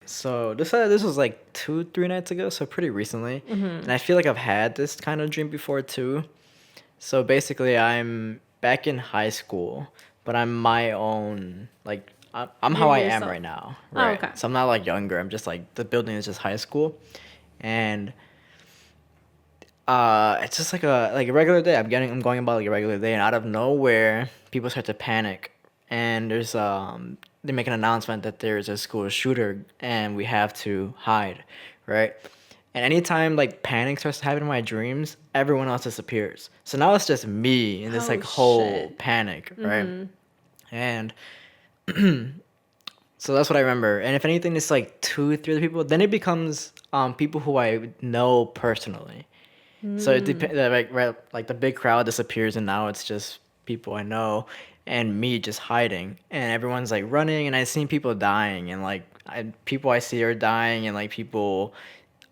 So this was like 2 3 nights ago, so pretty recently, and I feel like I've had this kind of dream before too. So basically, I'm back in high school, but I'm my own like I'm You're how I am yourself. right now, Oh, right? okay. So I'm not like younger. I'm just like the building is just high school, and it's just like a regular day. I'm going about like a regular day, and out of nowhere, people start to panic, and they make an announcement that there's a school shooter, and we have to hide, right? And anytime like panic starts to happen in my dreams, everyone else disappears. So now it's just me in this Oh like whole shit. panic, right? And so that's what I remember. And if anything, it's like 2 3 other people. Then it becomes people who I know personally. So it depends. Like like the big crowd disappears, and now it's just people I know, and me just hiding, and everyone's like running, and I've seen people dying, and like people I see are dying, and like people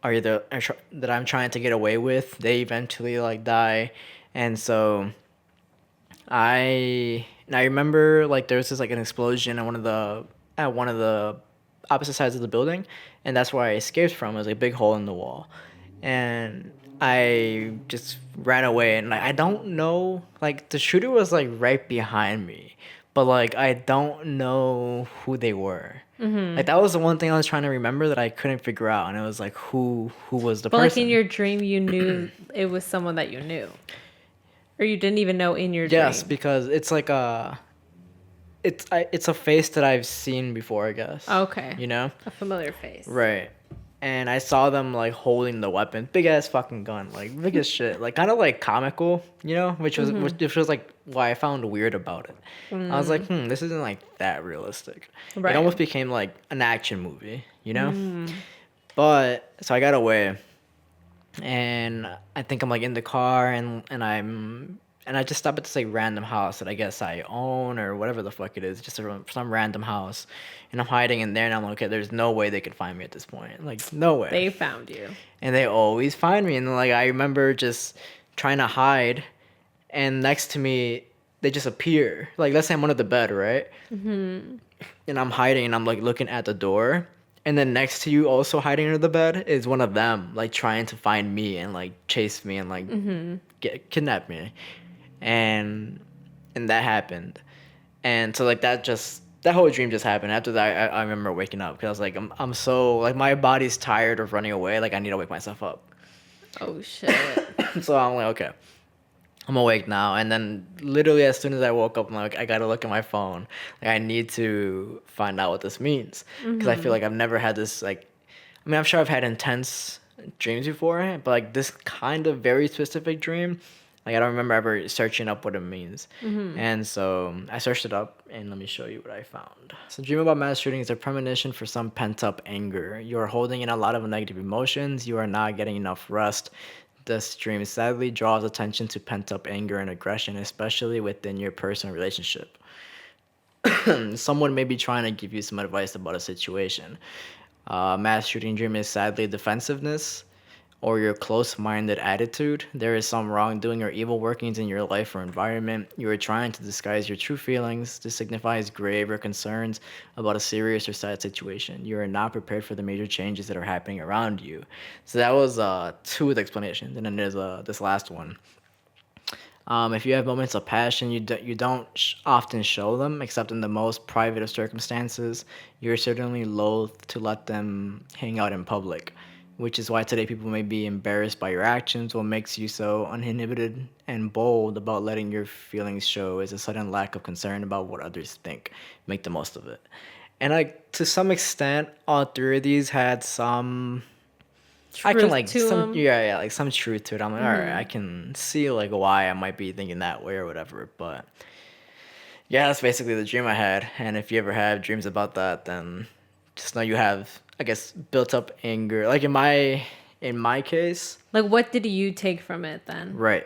are that I'm trying to get away with, they eventually like die, and so I remember like there was this like an explosion at one of the opposite sides of the building, and that's where I escaped from. It was like a big hole in the wall, and I just ran away. And like I don't know, like the shooter was like right behind me, but like I don't know who they were. Like that was the one thing I was trying to remember that I couldn't figure out, and it was like who was the But like in person. your dream, you knew it was someone that you knew, or you didn't even know in your Yes, dream. because it's like it's a face that I've seen before, I guess. Okay. You know? A familiar face. Right. And I saw them like holding the weapon, big ass fucking gun, like big as shit, like kind of like comical, you know, which was like why I found weird about it. I was like, this isn't like that realistic. It Right. almost became like an action movie, you know. But so I got away, and I think I'm like in the car, and I just stop at this like random house that I guess I own or whatever the fuck it is, just some random house, and I'm hiding in there, and I'm like, okay, there's no way they could find me at this point, like no way, They found you. and they always find me, and like I remember just trying to hide, and next to me they just appear, like let's say I'm under the bed, right, and I'm hiding, and I'm like looking at the door. And then next to you, also hiding under the bed, is one of them, like trying to find me and like chase me and like kidnap me, and that happened, and so like that whole dream just happened. After that, I remember waking up because I was like, I'm so like my body's tired of running away. Like I need to wake myself up. Oh shit. So I'm like, okay, I'm awake now. And then literally as soon as I woke up, I'm like, I gotta look at my phone. Like I need to find out what this means because I feel like I've never had this like. I mean, I'm sure I've had intense dreams before, but like this kind of very specific dream, like I don't remember ever searching up what it means. And so I searched it up, and let me show you what I found. So, dream about mass shooting is a premonition for some pent up anger. You are holding in a lot of negative emotions. You are not getting enough rest. This dream sadly draws attention to pent up anger and aggression, especially within your personal relationship. Someone may be trying to give you some advice about a situation. Mass shooting dream is sadly defensiveness or your close minded attitude. There is some wrongdoing or evil workings in your life or environment. You are trying to disguise your true feelings. This signifies grave or concerns about a serious or sad situation. You are not prepared for the major changes that are happening around you. So that was two of the explanations. And then there's this last one. If you have moments of passion, you don't often show them, except in the most private of circumstances. You're certainly loath to let them hang out in public, which is why today people may be embarrassed by your actions. What makes you so uninhibited and bold about letting your feelings show is a sudden lack of concern about what others think. Make the most of it. And like to some extent, all three of these had some I can Truth like to some them. yeah, like some truth to it. I'm like, all right, I can see like why I might be thinking that way or whatever. But yeah, that's basically the dream I had. And if you ever have dreams about that, then just know you have, I guess, built up anger. Like in my case, Like, what did you take from it then? right.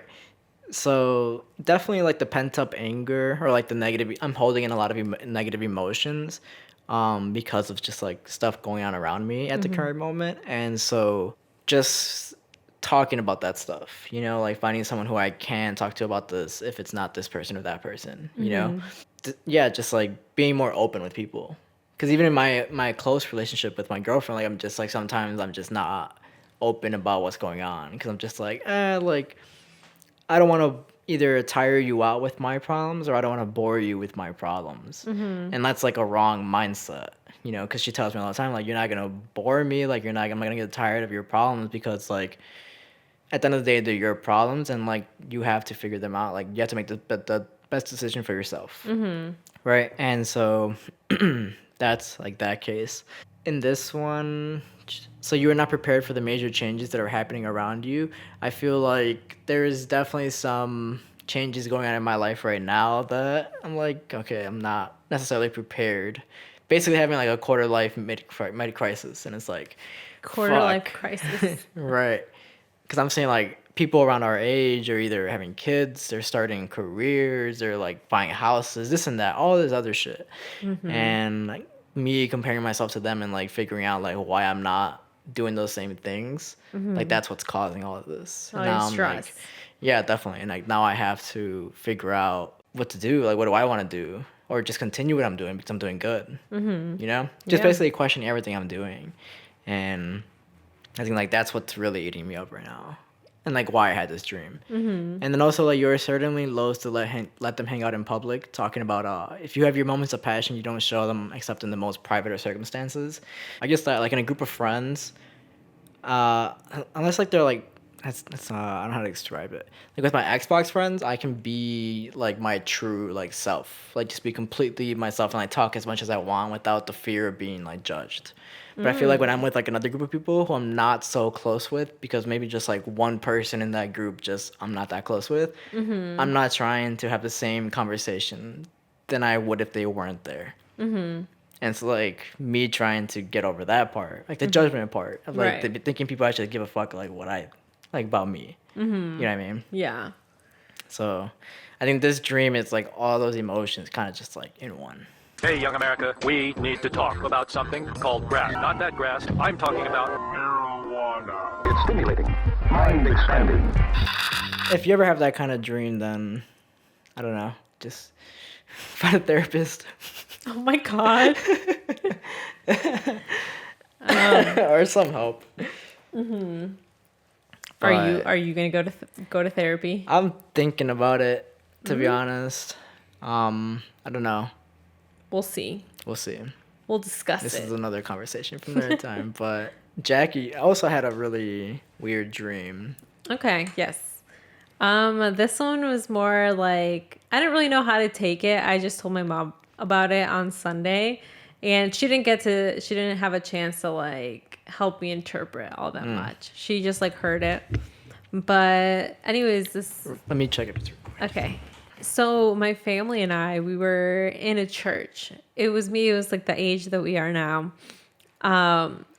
So definitely like the pent up anger or like the negative. I'm holding in a lot of negative emotions, because of just like stuff going on around me at the current moment, and so just talking about that stuff, like finding someone who I can talk to about this if it's not this person or that person, yeah, just like being more open with people, because even in my close relationship with my girlfriend, like I'm just like sometimes I'm just not open about what's going on because I'm just like like I don't want to either tire you out with my problems or I don't want to bore you with my problems. And that's like a wrong mindset, you know, because she tells me all the time, like, you're not going to bore me. Like, I'm not going to get tired of your problems because, like, at the end of the day, they're your problems and, like, you have to figure them out. Like, you have to make the best decision for yourself. Right. And so that's like that case. In this one, so you were not prepared for the major changes that are happening around you. I feel like there is definitely some changes going on in my life right now that I'm like, okay, I'm not necessarily prepared. Basically having like a quarter life mid crisis, and it's like, Quarter life fuck. crisis. Right. Because I'm saying like people around our age are either having kids, they're starting careers, they're like buying houses, this and that, all this other shit. And like me comparing myself to them and like figuring out like why I'm not doing those same things, like that's what's causing all of this. All And your now I'm like, stress. yeah, definitely. And like now I have to figure out what to do. Like, what do I want to do? Or just continue what I'm doing because I'm doing good. You know? Just Yeah. basically questioning everything I'm doing. And I think like that's what's really eating me up right now, and like why I had this dream. And then also like you're certainly loath to let them hang out in public, talking about if you have your moments of passion, you don't show them except in the most private of circumstances. I guess that like in a group of friends, uh, unless like they're like that's I don't know how to describe it. Like with my Xbox friends, I can be like my true like self, like just be completely myself and like talk as much as I want without the fear of being like judged. But I feel like when I'm with like another group of people who I'm not so close with, because maybe just like one person in that group just I'm not that close with, I'm not trying to have the same conversation than I would if they weren't there. And it's like me trying to get over that part, like the judgment part of like Right. thinking people actually give a fuck like what I like about me. You know what I mean? Yeah. So I think this dream is like all those emotions kind of just like in one. Hey, young America, we need to talk about something called grass. Not that grass. I'm talking about marijuana. It's stimulating, mind expanding. If you ever have that kind of dream, then I don't know, just find a therapist. Oh my god. Or some help. Are you gonna go to therapy? I'm thinking about it, to be honest. I don't know. We'll see. We'll see. We'll discuss This it. is another conversation from another time. But Jackie also had a really weird dream. Okay, yes. This one was more like I didn't really know how to take it. I just told my mom about it on Sunday, and she didn't have a chance to like help me interpret all that much. She just like heard it. But anyways, Let me check it. okay. So my family and I, we were in a church. It was like the age that we are now.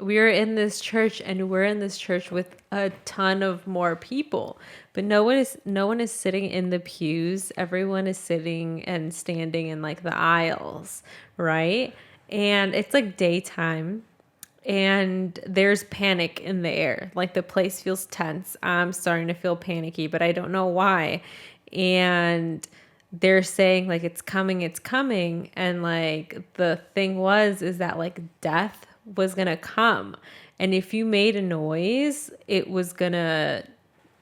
We were in this church, and we're in this church with a ton of more people, but no one is sitting in the pews. Everyone is sitting and standing in like the aisles, right? And it's like daytime, and there's panic in the air. Like the place feels tense. I'm starting to feel panicky, but I don't know why. And they're saying like it's coming, and like the thing is that like death was gonna come, and if you made a noise, it was gonna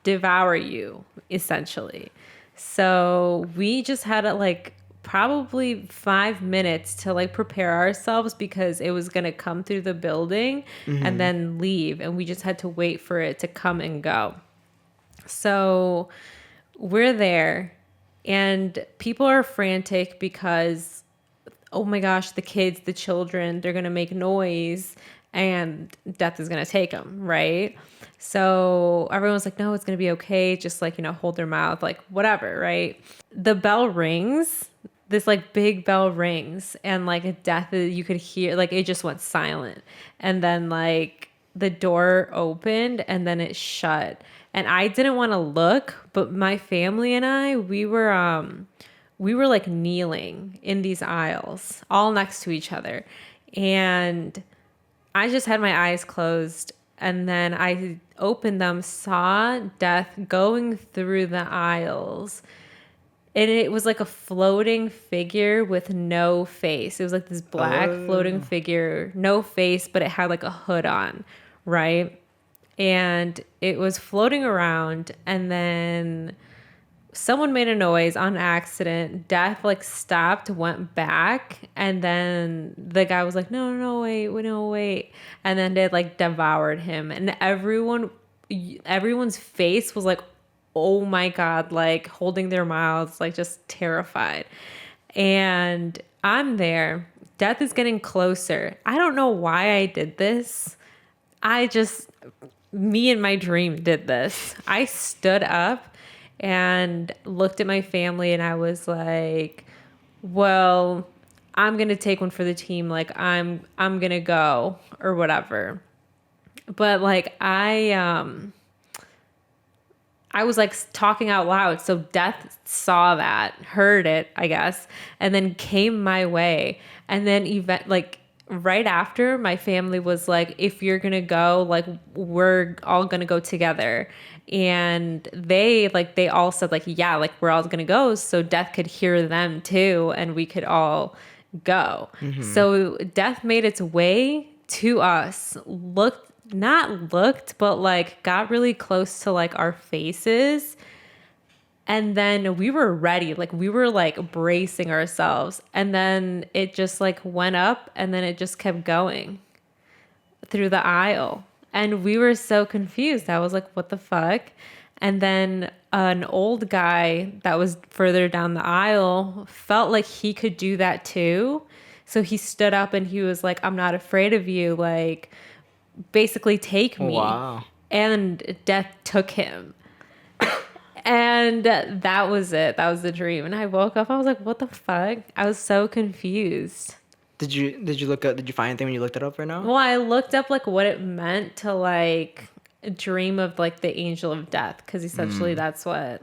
devour you essentially. So we just had like probably 5 minutes to like prepare ourselves because it was gonna come through the building and then leave, and we just had to wait for it to come and go. So we're there, and people are frantic because, oh my gosh, the kids, the children, they're going to make noise and death is going to take them, right? So everyone's like, no, it's going to be okay. Just like, hold their mouth, like whatever, right? The bell rings, this like big bell rings, and like a death, you could hear, like it just went silent. And then like the door opened and then it shut. And I didn't want to look, but my family and I, we were like kneeling in these aisles, all next to each other. And I just had my eyes closed, and then I opened them, saw death going through the aisles. And it was like a floating figure with no face. It was like this black floating figure, no face, but it had like a hood on, right? And it was floating around, and then someone made a noise on accident. Death like stopped, went back, and then the guy was like, no, no, wait, no, wait. And then they like devoured him. And everyone's face was like, oh my God, like holding their mouths, like just terrified. And I'm there. Death is getting closer. I don't know why I did this. Me and my dream did this. I stood up and looked at my family and I was like, well, I'm going to take one for the team. Like I'm going to go or whatever. But like I was like talking out loud. So Death saw that, heard it, I guess, and then came my way. And then right after, my family was like, if you're going to go, like we're all going to go together. And they all said like, yeah, like we're all going to go. So Death could hear them too. And we could all go. Mm-hmm. So Death made its way to us, but like got really close to like our faces. And then we were ready. Like we were like bracing ourselves. And then it just like went up and then it just kept going through the aisle. And we were so confused. I was like, what the fuck? And then an old guy that was further down the aisle felt like he could do that too. So he stood up and he was like, I'm not afraid of you. Like, basically take me. Wow. And Death took him. And that was it. That was the dream. And I woke up, I was like, what the fuck? I was so confused. Did you find anything when you looked it up right now? Well, I looked up like what it meant to like dream of like the angel of death, because essentially that's what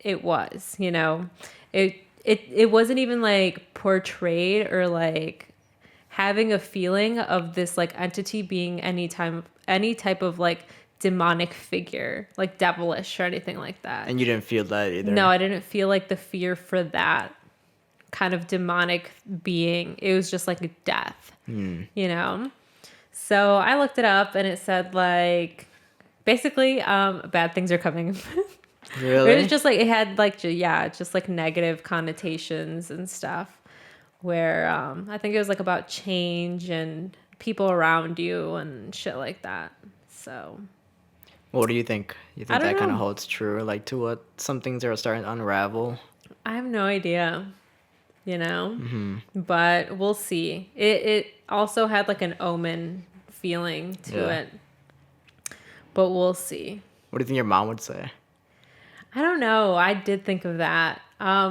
it was, you know. It wasn't even like portrayed or like having a feeling of this like entity being any type of like demonic figure, like devilish or anything like that. And you didn't feel that either? No, I didn't feel like the fear for that kind of demonic being. It was just like a death, you know? So I looked it up and it said like, basically, bad things are coming. Really? It was just like, it had like, just like negative connotations and stuff. Where I think it was like about change and people around you and shit like that. So, what do you think? You think I don't that kind know. of holds true, like to what some things are starting to unravel? I have no idea, you know. But we'll see. It also had like an omen feeling to it, but we'll see. What do you think your mom would say? I don't know. I did think of that.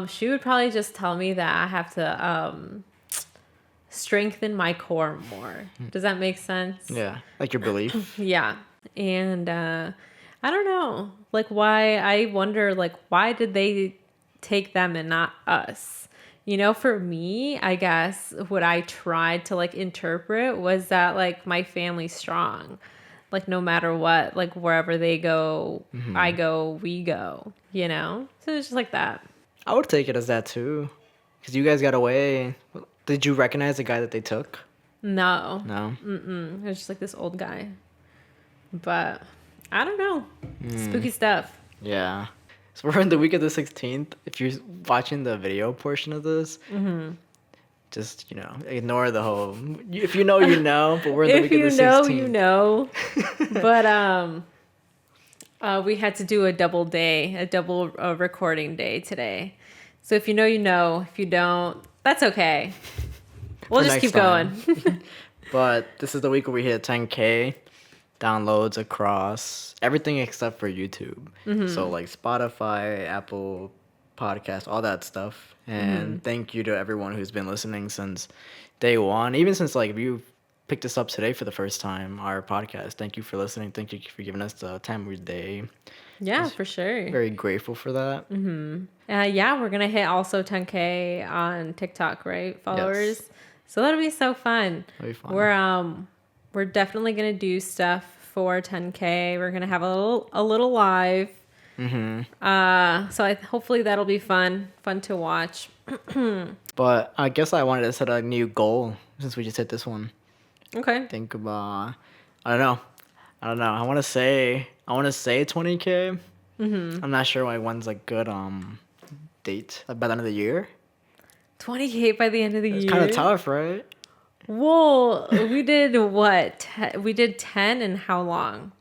She would probably just tell me that I have to strengthen my core more. Does that make sense? Yeah, like your belief. Yeah. And I don't know. Like why, I wonder like why did they take them and not us? You know, for me, I guess what I tried to like interpret was that like my family's strong. Like no matter what, like wherever they go, I go, we go, you know? So it's just like that. I would take it as that too, because you guys got away. Did you recognize the guy that they took? No. No. It was just like this old guy. But I don't know. Spooky stuff. Yeah. So we're in the week of the 16th. If you're watching the video portion of this, just, you know, ignore the whole, if you know, you know, but we're in the week of the 16th. If you know, you know. But we had to do a double recording day today. So if you know, you know. If you don't, that's okay. We'll For just next keep time. going. But this is the week where we hit 10K downloads across everything except for YouTube. So like Spotify, Apple Podcast, all that stuff. And thank you to everyone who's been listening since day one. Even since like if you picked us up today for the first time, our podcast. Thank you for listening. Thank you for giving us the time of your day. Yeah, for sure. Very grateful for that. Yeah, we're gonna hit also 10K on TikTok, right? Followers. Yes. So that'll be so fun. That'll be fun. We're definitely gonna do stuff for 10K. We're gonna have a little live. So hopefully that'll be fun to watch. But I guess I wanted to set a new goal since we just hit this one. Okay. Think about, I don't know. I want to say 20K. I'm not sure like when's a good date, like by the end of the year. 20K by the end of the It's year. kind of tough, right? Well, we did what? We did 10 in how long?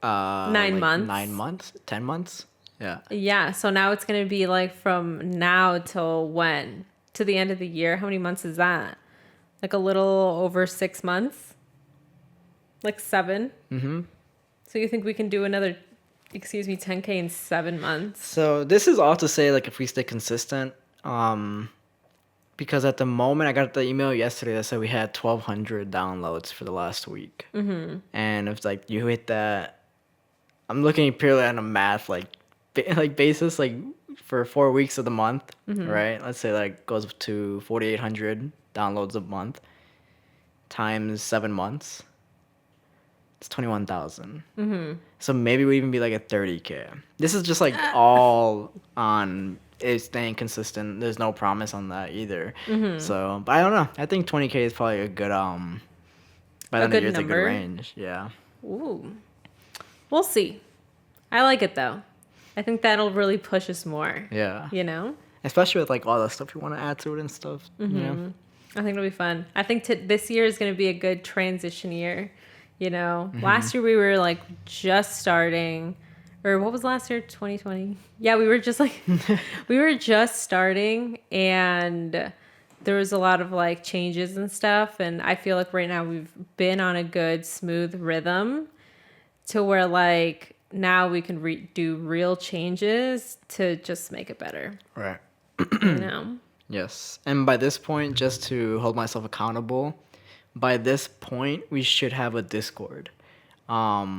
9 months. 9 months, 10 months. Yeah. Yeah, so now it's going to be like from now till when? To the end of the year. How many months is that? Like a little over 6 months? Like 7? Mm-hmm. So you think we can do another, 10K in 7 months? So this is all to say, like, if we stay consistent, because at the moment I got the email yesterday that said we had 1,200 downloads for the last week, and if like you hit that, I'm looking purely on a math basis, like for 4 weeks of the month, right? Let's say like goes to 4,800 downloads a month times 7 months. It's 21,000. So maybe we even be like at 30K. This is just like all on it staying consistent. There's no promise on that either. So, but I don't know. I think 20K is probably a good by the end of the year, it's a good number. range. Yeah. Ooh. We'll see. I like it though. I think that'll really push us more. Yeah. You know? Especially with like all the stuff you want to add to it and stuff. You know? I think it'll be fun. I think this year is going to be a good transition year. You know, last year we were like just starting, or what was last year? 2020. Yeah, we were just like, we were just starting, and there was a lot of like changes and stuff. And I feel like right now we've been on a good, smooth rhythm to where like now we can do real changes to just make it better. Right. You know? Yes. And by this point, just to hold myself accountable, by this point we should have a Discord. By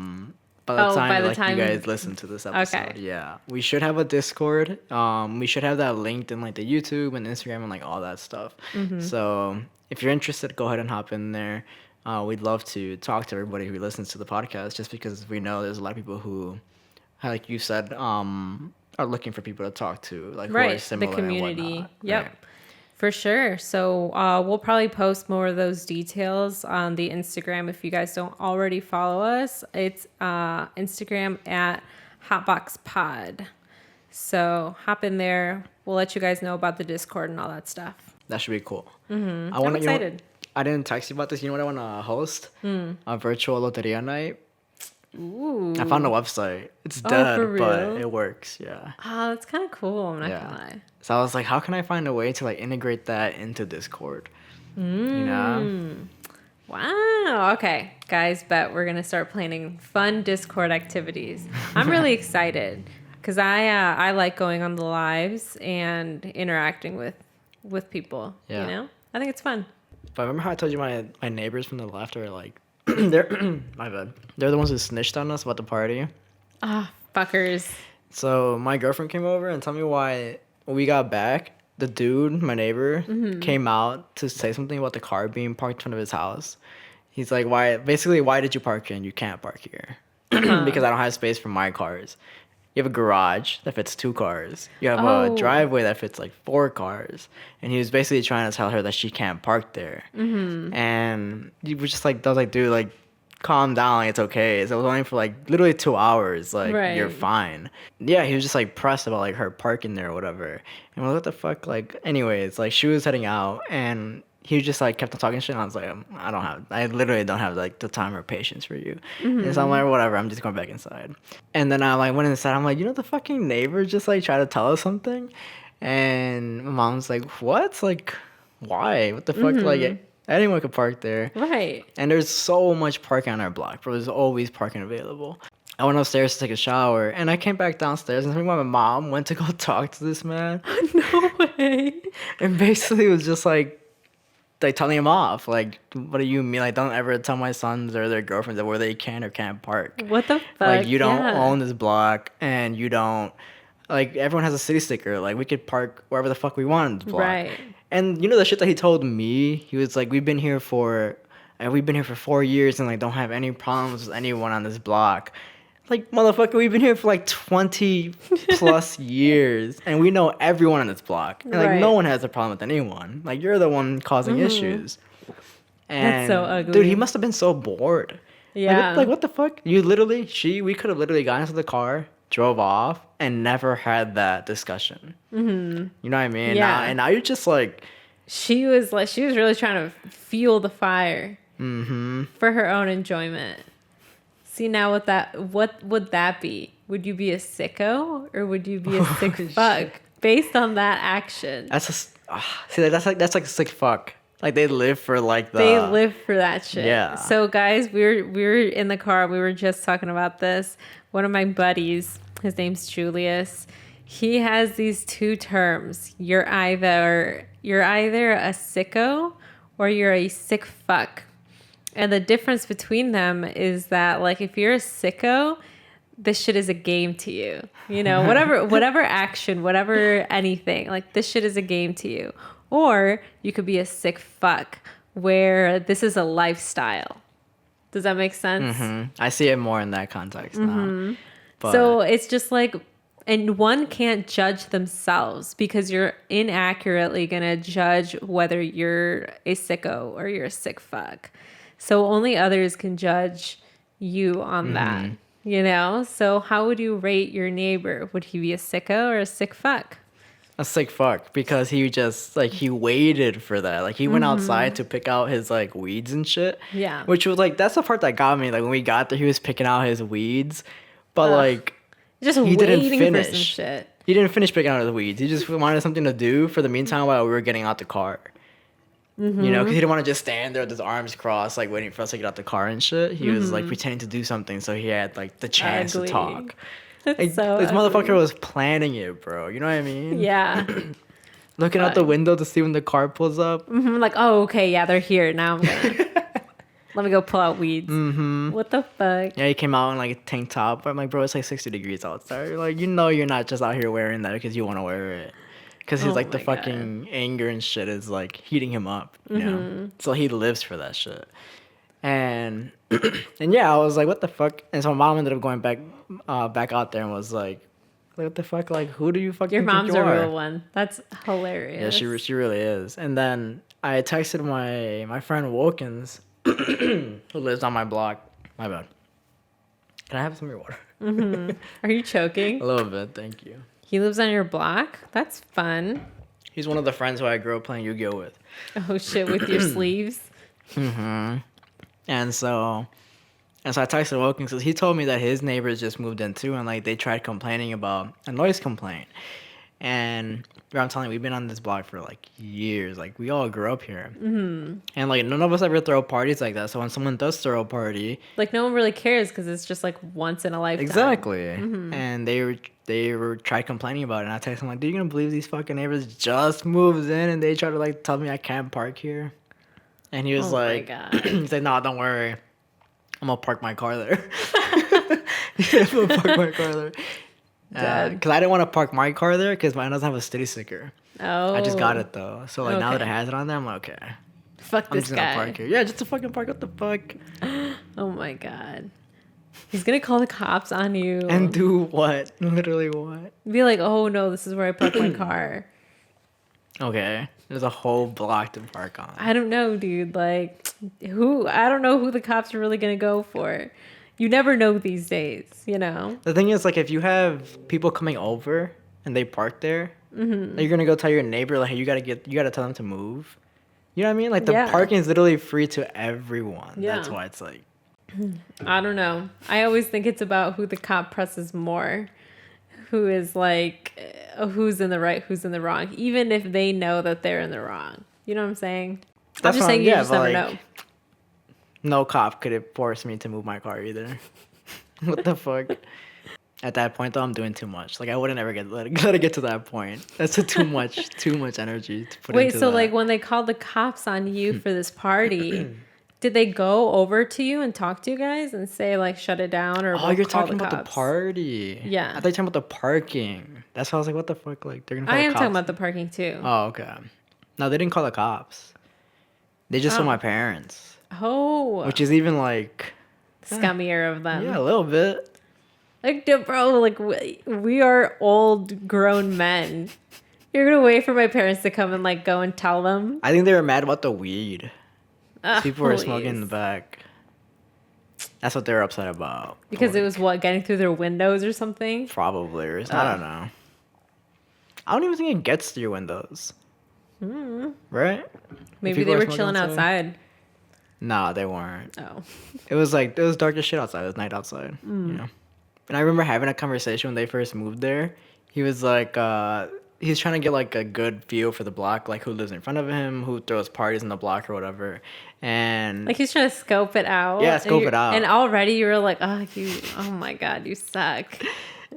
the time you guys listen to this episode. Okay. Yeah. We should have a Discord. We should have that linked in like the YouTube and Instagram and like all that stuff. So if you're interested, go ahead and hop in there. We'd love to talk to everybody who listens to the podcast, just because we know there's a lot of people who, like you said, are looking for people to talk to, like who are similar the community. and whatnot. Yep. Right. For sure. So we'll probably post more of those details on the Instagram if you guys don't already follow us. It's Instagram at Hautbox Pod. So hop in there. We'll let you guys know about the Discord and all that stuff. That should be cool. I'm excited. I didn't text you about this. You know what I want to host? A virtual loteria night. Ooh. I found a website. It's Oh, dead, for but real? it works. Yeah. Oh, that's kind of cool. I'm not Yeah. gonna lie. So I was like, how can I find a way to like integrate that into Discord? You know? Wow. Okay, guys, bet we're gonna start planning fun Discord activities. I'm really excited because I like going on the lives and interacting with people. Yeah. You know, I think it's fun. But remember how I told you my neighbors from the left are like, they're my bad. They're the ones who snitched on us about the party. Ah, fuckers. So my girlfriend came over and told me why when we got back, the dude, my neighbor, came out to say something about the car being parked in front of his house. He's like, why did you park here and you can't park here? Because I don't have space for my cars. You have a garage that fits 2 cars. You have a driveway that fits like 4 cars. And he was basically trying to tell her that she can't park there. And he was just like, I was like, dude, like, calm down, like, it's okay. So it was only for like literally 2 hours. Like, you're fine. Yeah, he was just like pressed about like her parking there or whatever. And we're like, what the fuck? Like, anyways, like she was heading out and he just like kept on talking shit. And I was like, I literally don't have like the time or patience for you. And so I'm like, whatever, I'm just going back inside. And then I like went inside. I'm like, the fucking neighbor just like tried to tell us something. And my mom's like, what? Like, why? What the fuck? Like, anyone could park there. Right. And there's so much parking on our block, bro. There's always parking available. I went upstairs to take a shower, and I came back downstairs, and I think my mom went to go talk to this man. No way. And basically it was just like telling him off. Like, what do you mean? Like, don't ever tell my sons or their girlfriends that where they can or can't park. What the fuck? Like, you don't own this block, and you don't, like, everyone has a city sticker. Like, we could park wherever the fuck we want in this block. Right. And the shit that he told me, he was like, we've been here for 4 years and like don't have any problems with anyone on this block. Like, motherfucker, we've been here for like 20 plus years, and we know everyone on this block. And like, no Right. one has a problem with anyone. Like, you're the one causing issues. That's so And, ugly. dude, he must have been so bored. Yeah. Like, what the fuck? We could have literally gotten into the car, drove off, and never had that discussion. Mm-hmm. You know what I mean? Yeah. And now you're just like, She was really trying to fuel the fire for her own enjoyment. See, now what would that be? Would you be a sicko or would you be a sick fuck based on that action? that's like a sick fuck. Like, they live for like They live for that shit. Yeah. So guys, we were in the car. We were just talking about this. One of my buddies, his name's Julius. He has these two terms. You're either a sicko or you're a sick fuck. And the difference between them is that, like, if you're a sicko, this shit is a game to you. You know, whatever action, whatever anything, like, this shit is a game to you. Or you could be a sick fuck where this is a lifestyle. Does that make sense? I see it more in that context now. But So it's just like, and one can't judge themselves because you're inaccurately going to judge whether you're a sicko or you're a sick fuck. So only others can judge you on that, you know? So how would you rate your neighbor? Would he be a sicko or a sick fuck? a sick fuck, because he just like he waited for that. Like, he went outside to pick out his like weeds and shit. Yeah. Which was like, that's the part that got me. Like, when we got there, he was picking out his weeds, but like Just he waiting didn't for some finish. shit. He didn't finish picking out his weeds. He just wanted something to do for the meantime while we were getting out the car. You know, because he didn't want to just stand there with his arms crossed, like waiting for us to get out the car and shit. He was like pretending to do something, so he had like the chance Ugly. to talk. That's Like, so this ugly. motherfucker was planning it, bro. You know what I mean? Yeah. Looking out the window to see when the car pulls up. I'm like, oh, okay, yeah, they're here. Now I'm gonna let me go pull out weeds. What the fuck? Yeah, he came out in like a tank top. But I'm like, bro, it's like 60 degrees outside. Like, you know, you're not just out here wearing that because you want to wear it. Because he's Oh like, the my God. fucking anger and shit is like heating him up, you know? So he lives for that shit. And and yeah, I was like, what the fuck? And so my mom ended up going back out there and was like, what the fuck? Like, who do you fucking Your think mom's you a are? real one. That's hilarious. Yeah, she really is. And then I texted my friend Wilkins, who lives on my block. My bad. Can I have some of your water? Are you choking? A little bit, thank you. He lives on your block? That's fun. He's one of the friends who I grew up playing Yu-Gi-Oh with. Oh shit, with your sleeves? And so I texted Wilkins because he told me that his neighbors just moved in too, and like they tried complaining about a noise complaint. And bro, I'm telling you, we've been on this block for like years. Like, we all grew up here. And like, none of us ever throw parties like that. So when someone does throw a party, Like, no one really cares because it's just like once in a lifetime. exactly. And they were tried complaining about it. And I texted him like, "Dude, you gonna believe these fucking neighbors just moved in and they try to like tell me I can't park here?" And he was Oh my like, God. he said, "No, don't worry, I'm gonna park my car there." I'm gonna park my car there. Dead. Because I didn't want to park my car there because mine doesn't have a city sticker. Oh. I just got it though. So like now that it Okay. has it on there, I'm like, okay, Fuck I'm this just gonna guy. park here. Yeah, just to fucking park. What the fuck? Oh my God. He's gonna call the cops on you. And do what? Literally what? be like, oh no, this is where I park my car. Okay, there's a whole block to park on. I don't know, dude. Like, I don't know who the cops are really gonna go for. You never know these days, you know? The thing is, like, if you have people coming over and they park there, you're gonna go tell your neighbor like, hey, you gotta tell them to move. You know what I mean? Like, the Yeah. parking is literally free to everyone. Yeah. That's why it's like, I don't know. I always think it's about who the cop presses more. Who is like, who's in the right, who's in the wrong, even if they know that they're in the wrong. You know what I'm saying? I'm That's just what saying I'm- you yeah, just but, never like, know. no cop could have forced me to move my car either. What the fuck? At that point, though, I'm doing too much. Like, I wouldn't ever let it get to that point. That's too much energy to put Wait, into so that. like when they called the cops on you for this party, did they go over to you and talk to you guys and say like shut it down or Oh, we'll you're call talking about the cops? party. Yeah. I thought you were talking about the parking. That's why I was like, what the fuck? Like, they're gonna call I the am cops. talking about the parking too. Oh, okay. No, they didn't call the cops. They just told my parents. Oh, Which is even like, scummier of them. yeah, a little bit. Like, bro, like we are old grown men. You're gonna wait for my parents to come and like go and tell them. I think they were mad about the weed. People were smoking in the Please. back. That's what they were upset about. Because it was what, getting through their windows or something? Probably. Or I don't know. I don't even think it gets through windows. Right? Maybe people they are were smoking chilling outside. Nah, they weren't. Oh. It was dark as shit outside. It was night outside. You know? And I remember having a conversation when they first moved there. He was like, he's trying to get like a good feel for the block, like who lives in front of him, who throws parties in the block or whatever. And Like he's trying to scope it out. Yeah, scope it out. And already you were like, oh my God, you suck.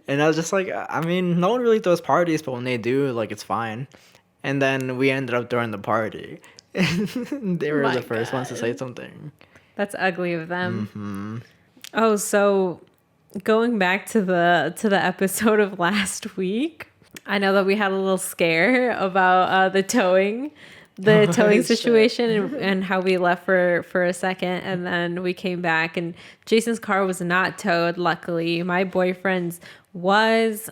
And I was just like, I mean, no one really throws parties, but when they do, like, it's fine. And then we ended up throwing the party. They were My the first ones to say God. something. That's ugly of them. Oh, so going back to the episode of last week, I know that we had a little scare about the towing Shit. situation and how we left for a second, and then we came back and Jason's car was not towed. Luckily, my boyfriend's was.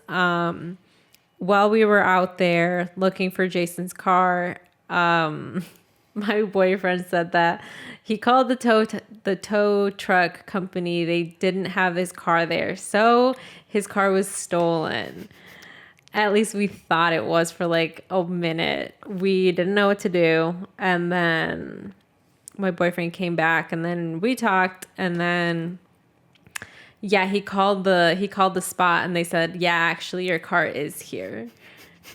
While we were out there looking for Jason's car, my boyfriend said that he called the tow truck company. They didn't have his car there, so his car was stolen. At least we thought it was for like a minute. We didn't know what to do, and then my boyfriend came back, and then we talked, and then yeah, he called the spot, and they said, yeah, actually your car is here.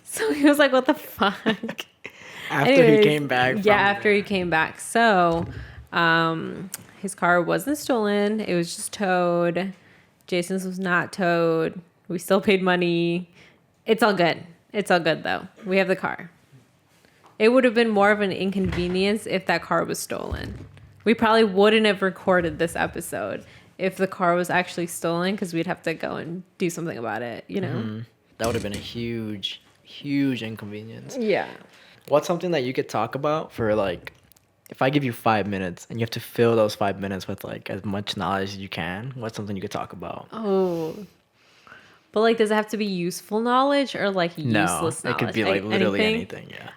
So he was like, what the fuck? After he came back. After he came back. So his car wasn't stolen. It was just towed. Jason's was not towed. We still paid money. It's all good. It's all good, though. We have the car. It would have been more of an inconvenience if that car was stolen. We probably wouldn't have recorded this episode if the car was actually stolen, because we'd have to go and do something about it, you know? That would have been a huge, huge inconvenience. Yeah. What's something that you could talk about for like, if I give you 5 minutes and you have to fill those 5 minutes with like as much knowledge as you can, what's something you could talk about? Oh. But like, does it have to be useful knowledge or like useless knowledge? It could be like literally anything, yeah.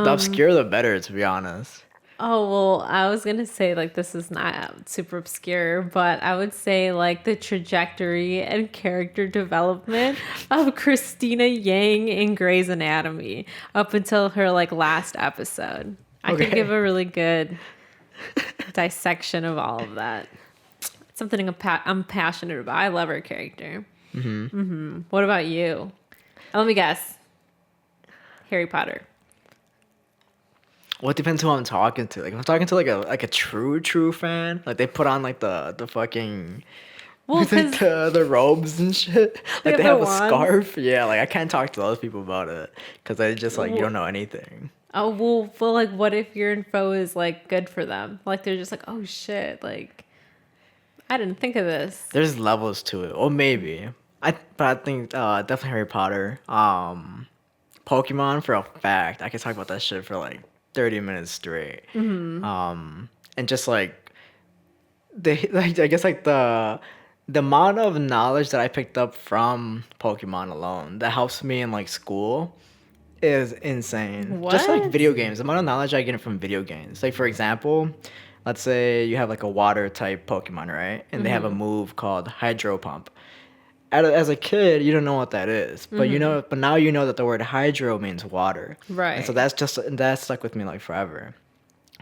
The obscure the better, to be honest. Oh, well, I was going to say, like, this is not super obscure, but I would say, like, the trajectory and character development of Christina Yang in Grey's Anatomy up until her, like, last episode. I could give a really good dissection of all of that. It's something I'm passionate about. I love her character. What about you? Let me guess. Harry Potter. Well, it depends who I'm talking to. Like, if I'm talking to like a true fan, like they put on like the fucking like the robes and shit. Like they have a scarf. Yeah, like I can't talk to those people about it because they just like you don't know anything. Oh, well, like what if your info is like good for them? Like they're just like, oh shit, like I didn't think of this. There's levels to it, or maybe but I think definitely Harry Potter. Pokemon for a fact. I could talk about that shit for like 30 minutes straight. And just like I guess like the amount of knowledge that I picked up from Pokemon alone that helps me in like school is insane. Just like What? video games, the amount of knowledge I get from video games. Like for example, let's say you have like a water type Pokemon, right? And they have a move called Hydro Pump. As a kid, you don't know what that is, but but now you know that the word hydro means water, Right. And so that stuck with me like forever.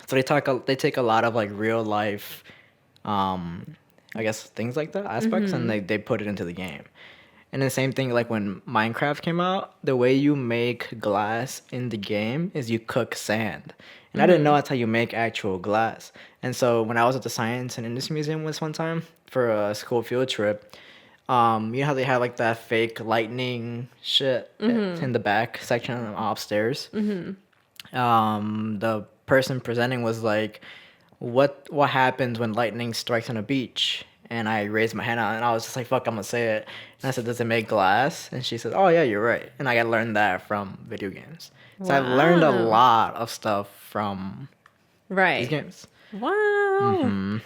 So they take a lot of like real life, I guess things like that aspects, and they put it into the game. And the same thing like when Minecraft came out, the way you make glass in the game is you cook sand, and I didn't know that's how you make actual glass. And so when I was at the Science and Industry Museum one time for a school field trip. You know how they have like that fake lightning shit in the back section upstairs. The person presenting was like, "What happens when lightning strikes on a beach?" And I raised my hand out, and I was just like, "Fuck, I'm gonna say it." And I said, "Does it make glass?" And she said, "Oh yeah, you're right." And I got learned that from video games. So I've learned a lot of stuff from these Right. games. Wow.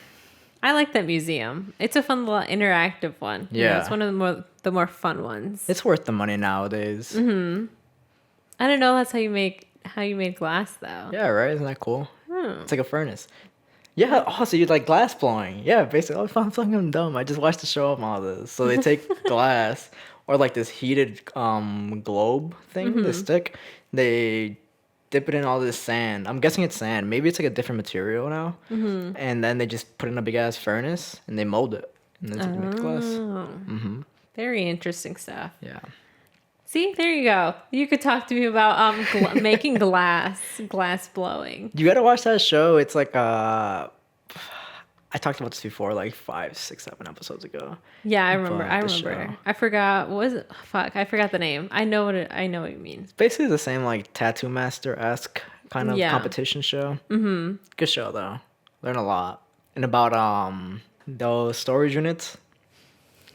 I like that museum. It's a fun little interactive one. You know, Yeah. it's one of the more fun ones. It's worth the money nowadays. I don't know. That's how you made glass though. Yeah, right? Isn't that cool? It's like a furnace. Yeah, also you like glass blowing. Yeah, basically. Oh, I'm fucking dumb. I just watched the show on all this. So they take glass or like this heated globe thing, this stick. They dip it in all this sand. I'm guessing it's sand. Maybe it's like a different material now. And then they just put it in a big ass furnace and they mold it. And then they make the glass. Oh. Very interesting stuff. Yeah. See, there you go. You could talk to me about making glass blowing. You gotta watch that show. It's like I talked about this before, like 5, 6, 7 episodes ago. Yeah, I remember. But I the remember. show. I forgot. What was it? Fuck, I forgot the name. I know what you mean. Basically the same like Tattoo Master-esque kind of Yeah. competition show. Mm-hmm. Good show though. Learn a lot. And about those storage units.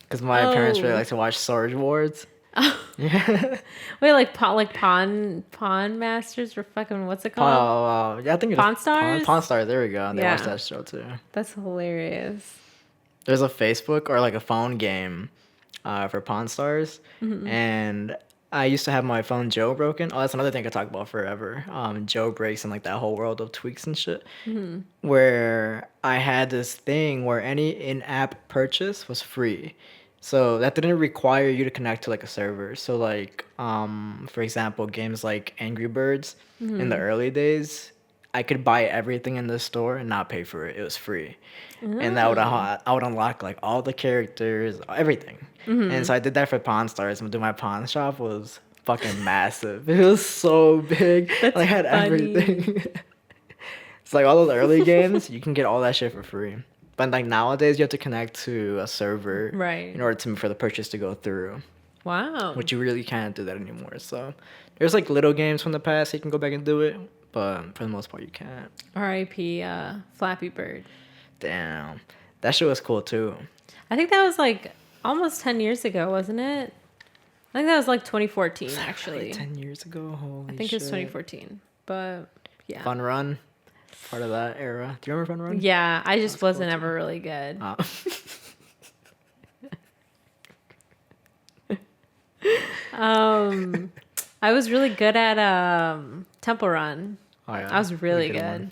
Because my parents really Oh. like to watch Storage Wars. Wait, like pawn masters or fucking what's it called? Yeah, I think it's Pawn Stars? Pawn Stars, there we go. They Yeah. watch that show too. That's hilarious. There's a Facebook or like a phone game for Pawn Stars. And I used to have my phone jailbroken. Oh, that's another thing I could talk about forever. Jailbreaks and like that whole world of tweaks and shit. Where I had this thing where any in-app purchase was free. So that didn't require you to connect to like a server. So like, for example, games like Angry Birds in the early days, I could buy everything in the store and not pay for it. It was free. And that would I would unlock like all the characters, everything. And so I did that for Pawn Stars. And my pawn shop was fucking massive. It was so big. That's I had funny. everything. It's like all those early games, you can get all that shit for free. But like nowadays, you have to connect to a server Right. in order for the purchase to go through, Wow. which you really can't do that anymore. So there's like little games from the past you can go back and do it, but for the most part, you can't. R.I.P. Flappy Bird. Damn, that shit was cool too. I think that was like almost 10 years ago, wasn't it? I think that was like 2014, actually. 10 years ago, holy I think shit. it was 2014. But yeah. Fun Run, part of that era. Do you remember Fun Run? Yeah, I just wasn't ever really good. I was really good at Temple Run. Oh, yeah. I was really Pretty good. one.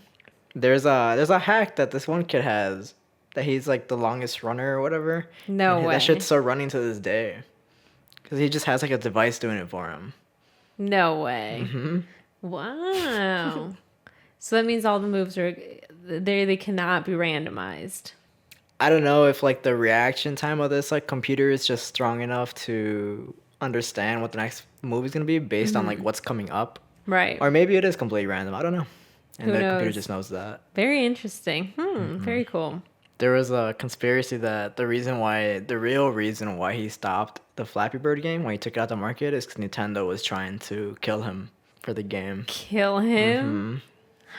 There's a hack that this one kid has that he's like the longest runner or whatever. No And way. That shit's still running to this day. Because he just has like a device doing it for him. No way. Wow. So that means all the moves are they cannot be randomized. I don't know if like the reaction time of this like computer is just strong enough to understand what the next move is gonna be based on like what's coming up. Right. Or maybe it is completely random. I don't know. And Who the computer knows? just knows that. Very interesting. Very cool. There was a conspiracy that the real reason why he stopped the Flappy Bird game when he took it out the market is because Nintendo was trying to kill him for the game. Kill him?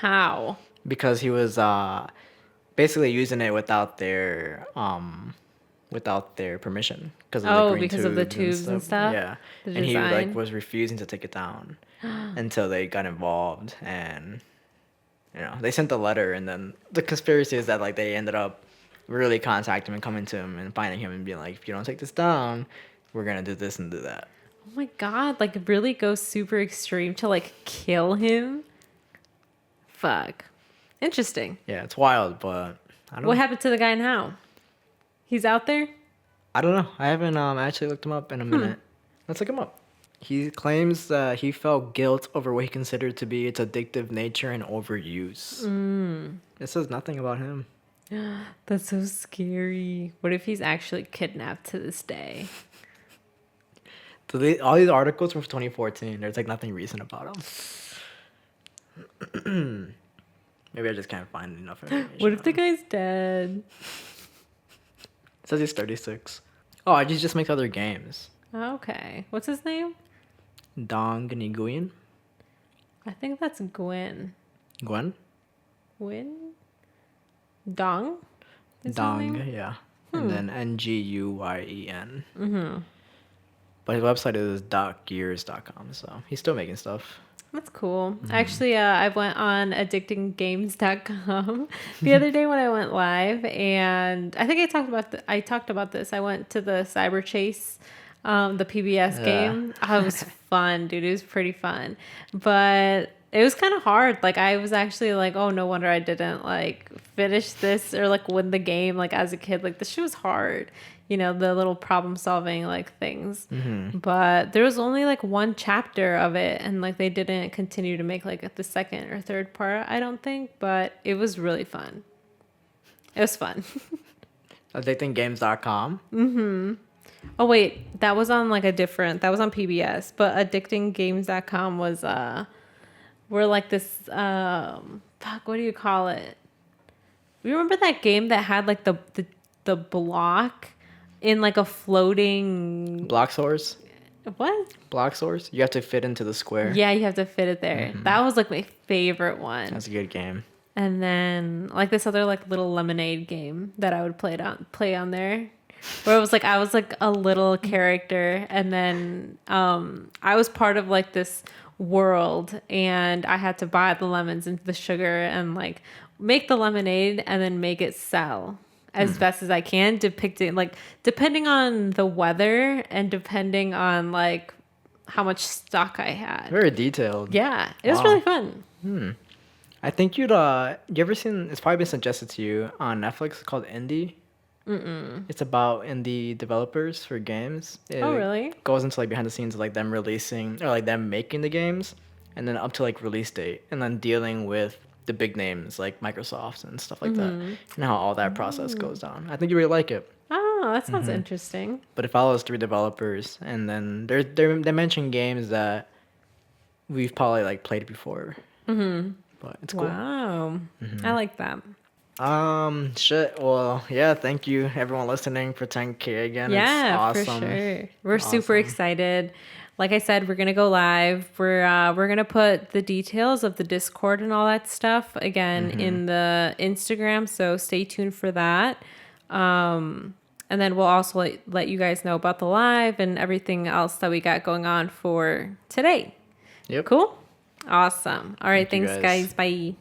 How? Because he was basically using it without their permission because of the green because of the tubes and stuff? Yeah, The and he like design? was refusing to take it down until they got involved, and they sent the letter, and then the conspiracy is that like they ended up really contacting him and coming to him and finding him and being like, if you don't take this down, we're gonna do this and do that. Oh my god, like really go super extreme to like kill him? Fuck. Interesting. Yeah, it's wild, but I don't What know. happened to the guy now? He's out there? I don't know. I haven't actually looked him up in a minute. Let's look him up. He claims that he felt guilt over what he considered to be its addictive nature and overuse. It says nothing about him. That's so scary. What if he's actually kidnapped to this day? All these articles from 2014, there's like nothing recent about him. Maybe I just can't find enough information. What if on the him. guy's dead? It says he's 36. Oh, he just makes other games. Okay. What's his name? Dong Nguyen? I think that's Gwen. Gwen? Gwen? Dong? Is his Dong, name? yeah. And then Nguyen. Mm-hmm. But his website is .gears.com, so he's still making stuff. That's cool. Actually, I went on addictinggames.com the other day when I went live, and I think I talked about this. I went to the Cyber Chase, the PBS Yeah. game. Oh, it was fun, dude. It was pretty fun, but it was kind of hard. Like I was actually like, oh, no wonder I didn't like finish this or like win the game. Like as a kid, like this shit was hard. You know, the little problem solving like things. But there was only like one chapter of it, and like they didn't continue to make like the second or third part, I don't think, but it was really fun. It was fun. Addictinggames.com. Oh wait, that was on like that was on PBS, but addictinggames.com was we're like this fuck, what do you call it? You remember that game that had like the block in like a floating Block source. what? Block source. You have to fit into the square. Yeah, you have to fit it there. That was like my favorite one. That's a good game. And then like this other like little lemonade game that I would play on there. Where it was like I was like a little character, and then I was part of like this world, and I had to buy the lemons and the sugar and like make the lemonade and then make it sell as best as I can, depending on the weather and depending on like how much stock I had. Very detailed. Yeah, it was Wow. really fun. I think you ever seen, it's probably been suggested to you on Netflix, called Indie. It's about indie developers for games. It Oh, really? goes into like behind the scenes of like them releasing or like them making the games, and then up to like release date, and then dealing with the big names like Microsoft and stuff like that, and how all that process goes down. I think you really like it. Oh, that sounds interesting. But it follows 3 developers, and then they mention games that we've probably like played before. But it's cool. Wow. I like that. Shit. Well, yeah. Thank you, everyone listening, for 10K again. Yeah, it's awesome. for sure. We're super excited. Like I said, we're gonna go live. We're gonna put the details of the Discord and all that stuff again in the Instagram. So stay tuned for that. And then we'll also let you guys know about the live and everything else that we got going on for today. Yep. Cool. Awesome. All right. Thank you, Thanks, guys. guys. Bye.